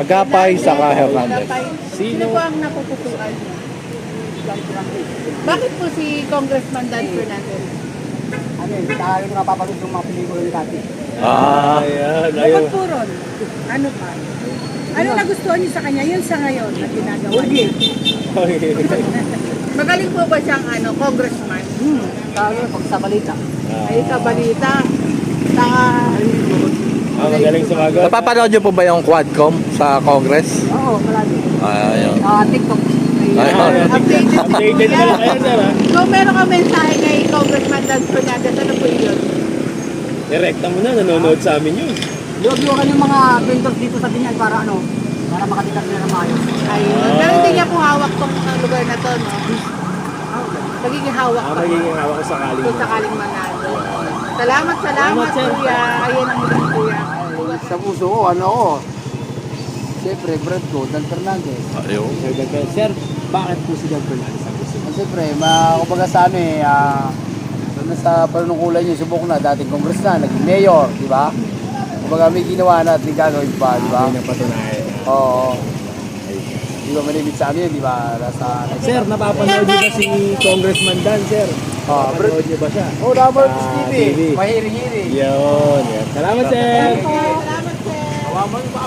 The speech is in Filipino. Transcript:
Agapay saka Hernandez. Sino po ang napupusuan niyo? Bakit po si Congressman Dan Fernandez? Ano yun, tayo na napapanood yung mga pelikula ni dati. Ayan, Bukod po ron, ano pa? Ano nagustuhan niyo sa kanya? Yun sa ngayon na ginagawa niya. Magaling po ba siyang congressman? Tayo, pag sa balita. Ay, sa balita. Sa... Magaling sumagot. Napapanood niyo po ba yung Quadcom sa Congress? Oo, malagi. Ayun. TikTok. Ayun. Updated na lang kayo, sir, ha? Kung meron ka mensahe kay Congressman Dan Fernandez, ano po yun? Direkta mo na, nanonood sa amin yun. Liwag-liwagan yung mga vendors dito sa Binyan para para makatikas nila ng maayos. Ayun. Pero hindi niya po hawak tong lugar na to, no? Magiging hawak pa. Magiging hawak ko sakali. Kung sakaling manalo. Salamat, sir. kuya. Ayun ang muling kuya. Sa puso ko, siyempre, Brad ko, Dan Fernandez. Ayun. Sir, bakit po si Dan Fernandez ang gusto mo? Siyempre, kumbaga sa sa panunungkulan niyo, subok na, dating congressman, naging mayor, di ba? Kumbaga may ginawa na at may gagawin pa, di ba? May napatunayan na. Oo. Di ba malimit sa amin, di ba? Sir, napapanood niyo ba si Congressman Dan, sir? Napapanood niyo ba siya? Oh, Robert Sa TV. TV. Mahiri-hiri. Yun. Salamat, sir. Salamat, sir. Kawaman pa